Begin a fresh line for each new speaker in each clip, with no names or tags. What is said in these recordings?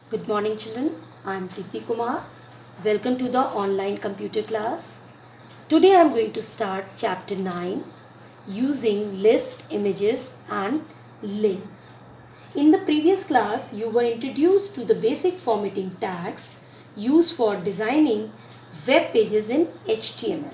Good morning children, I am Preeti Kumar. Welcome to the online computer class. Today I am going to start chapter 9 using list, images and links. In the previous class you were introduced to the basic formatting tags used for designing web pages in HTML.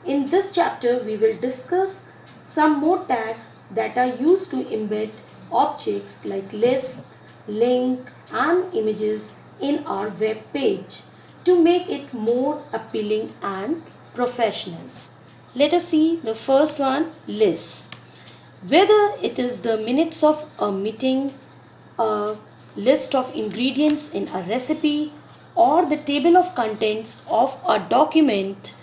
In this chapter we will discuss some more tags that are used to embed objects like list, link and images in our web page to make it more appealing and professional. Let us see the first one, list. Whether it is the minutes of a meeting, a list of ingredients in a recipe, or the table of contents of a document,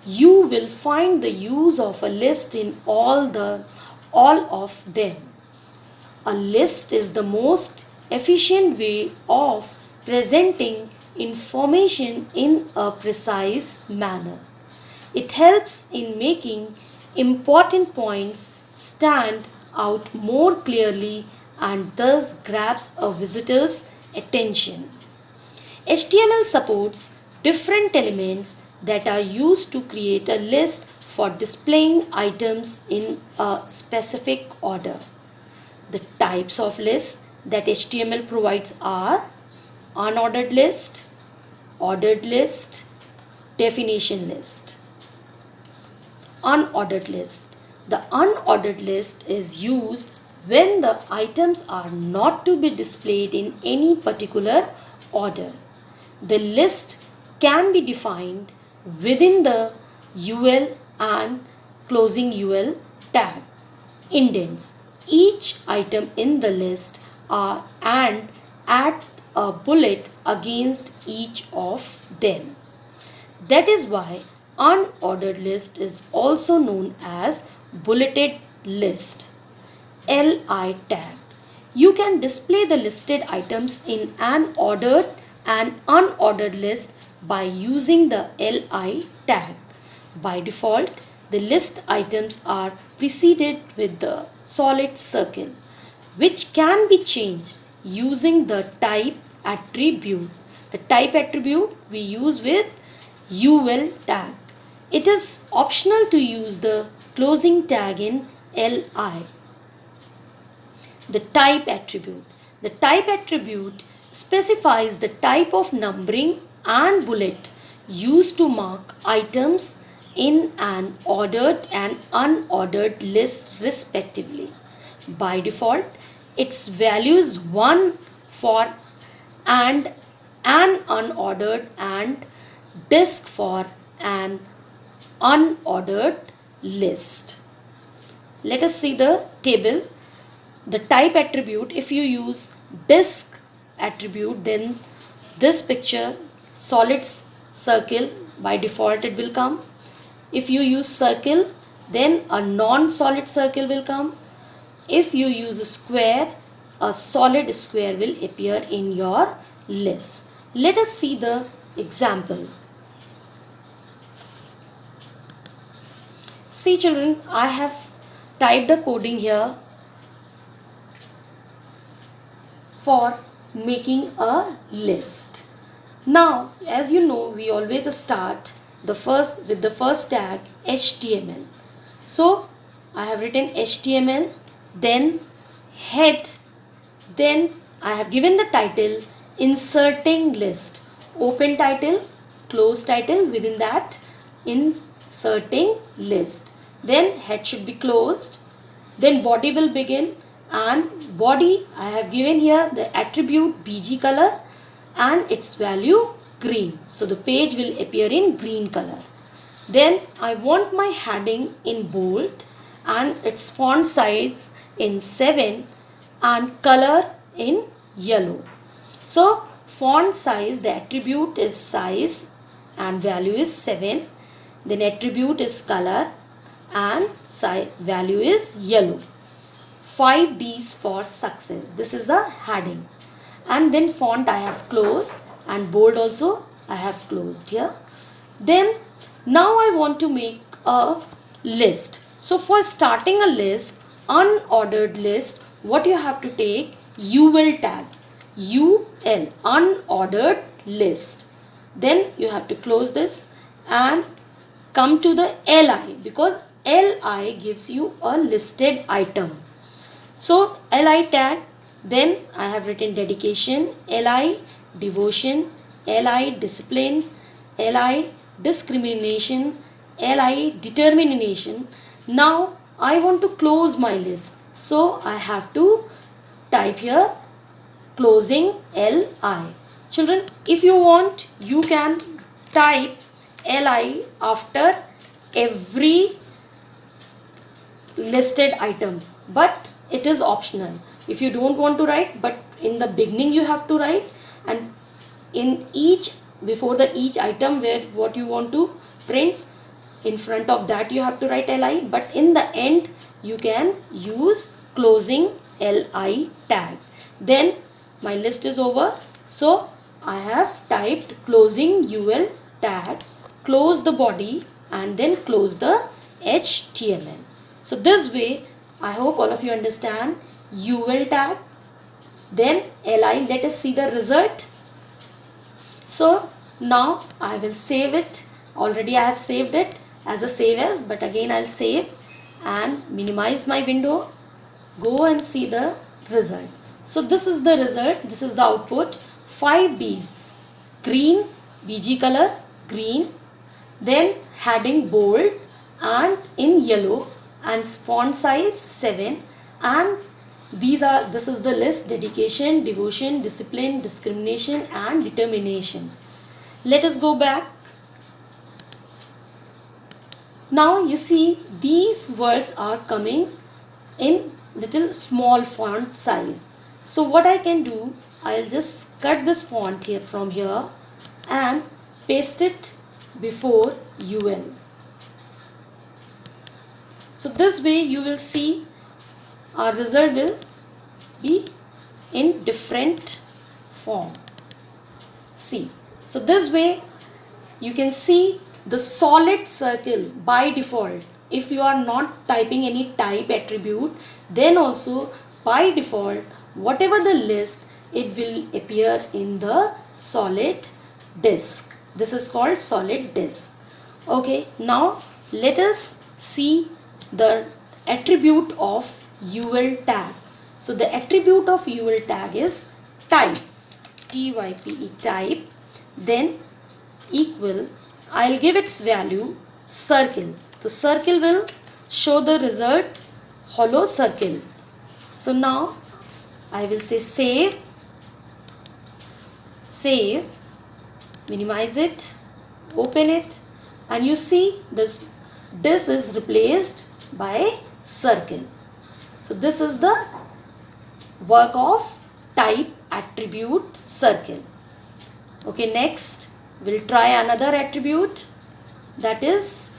you will find the use of a list in all of them. A list is the most efficient way of presenting information in a precise manner. It helps in making important points stand out more clearly and thus grabs a visitor's attention. HTML supports different elements that are used to create a list for displaying items in a specific order. The types of lists that HTML provides are unordered list, ordered list, definition list. Unordered list. The unordered list is used when the items are not to be displayed in any particular order. The list can be defined within the UL and closing UL tag. Indents. Each item in the list and adds a bullet against each of them. That is why unordered list is also known as bulleted list. LI tag. You can display the listed items in an ordered and unordered list by using the LI tag. By default, the list items are preceded with the solid circle, which can be changed using the type attribute. The type attribute we use with UL tag. It is optional to use the closing tag in LI. The type attribute. The type attribute specifies the type of numbering and bullet used to mark items in an ordered and unordered list respectively. By default, its value is 1 for and an unordered and disk for an unordered list. Let us see the table. The type attribute, if you use disk attribute, then this picture solid circle, by default it will come. If you use circle, then a non-solid circle will come. If you use a square, a solid square will appear in your list. Let us see the example. See children, I have typed a coding here for making a list. Now, as you know, we always start with the first tag HTML. So, I have written HTML, then head, then I have given the title inserting list. Open title, close title, within that inserting list. Then head should be closed, then body will begin, and body I have given here the attribute BG color and its value green. So the page will appear in green color. Then I want my heading in bold and its font size in 7 and color in yellow. So font size, the attribute is size and value is 7. Then attribute is color and value is yellow. 5 D's for success. This is the heading. And then font I have closed and bold also I have closed here. Then now I want to make a list. So for starting a list, unordered list, what you have to take? UL tag. UL, unordered list. Then you have to close this and come to the LI, because LI gives you a listed item. So LI tag, then I have written dedication, LI devotion, LI discipline, LI discrimination, LI determination. Now I want to close my list, so I have to type here closing LI. Children, if you want, you can type LI after every listed item, but it is optional. If you don't want to write, but in the beginning you have to write, and in each, before the each item where what you want to print, in front of that you have to write LI, but in the end you can use closing LI tag. Then my list is over, so I have typed closing UL tag, close the body and then close the HTML. So this way, I hope all of you understand UL tag, then LI. Let us see the result. So now I will save it. Already I have saved it as a save as, but again I'll save and minimize my window. Go and see the result. So this is the result. This is the output. 5 Ds. Green, BG color, green. Then heading bold and in yellow, and font size 7, and this is the list: dedication, devotion, discipline, discrimination and determination. Let us go back. Now you see these words are coming in little small font size. So what I can do, I'll just cut this font here from here and paste it before UL. So this way you will see our result will be in different form. See, so this way you can see the solid circle by default. If you are not typing any type attribute, then also by default whatever the list, it will appear in the solid disk. This is called solid disk. Okay, now let us see the attribute of UL tag. So the attribute of UL tag is type, TYPE, type, then equal, I'll give its value circle. So circle will show the result hollow circle. So now I will say save, minimize it, open it, and you see this is replaced by circle. So this is the work of type attribute circle. Okay, next we'll try another attribute, that is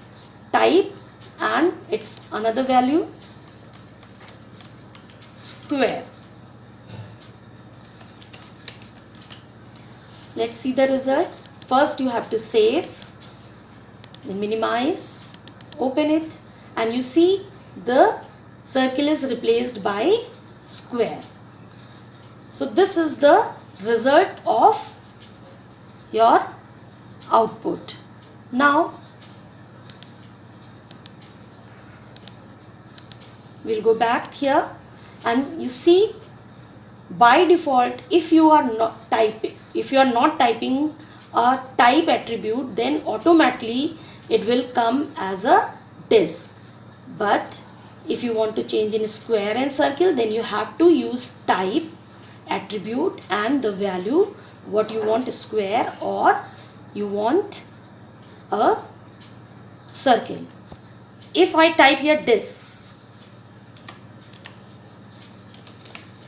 type, and its another value square. Let's see the result. First you have to save, then minimize, open it, and you see the circle is replaced by square. So this is the result of your output. Now we'll go back here, and you see by default if you are not typing a type attribute, then automatically it will come as a disk. But if you want to change in square and circle, then you have to use type attribute and the value what you want, square or you want a circle. If I type here disk,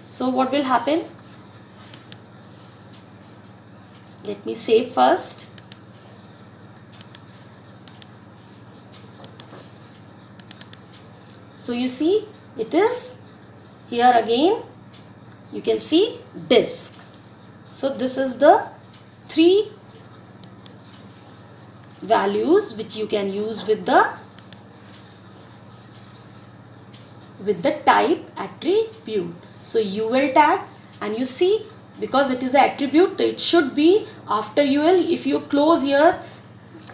so what will happen? Let me save first. So you see it is here again, you can see disk. So this is the 3 values which you can use with the type attribute. So UL tag, and you see because it is an attribute, it should be after UL. If you close here,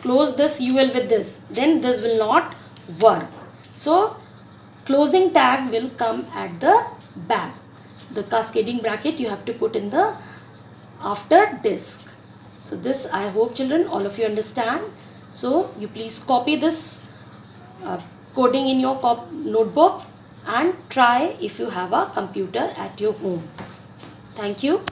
close this UL with this, then this will not work. So closing tag will come at the back. The cascading bracket you have to put in the after disk. So this, I hope children all of you understand. So you please copy this coding in your notebook and try if you have a computer at your home. Thank you.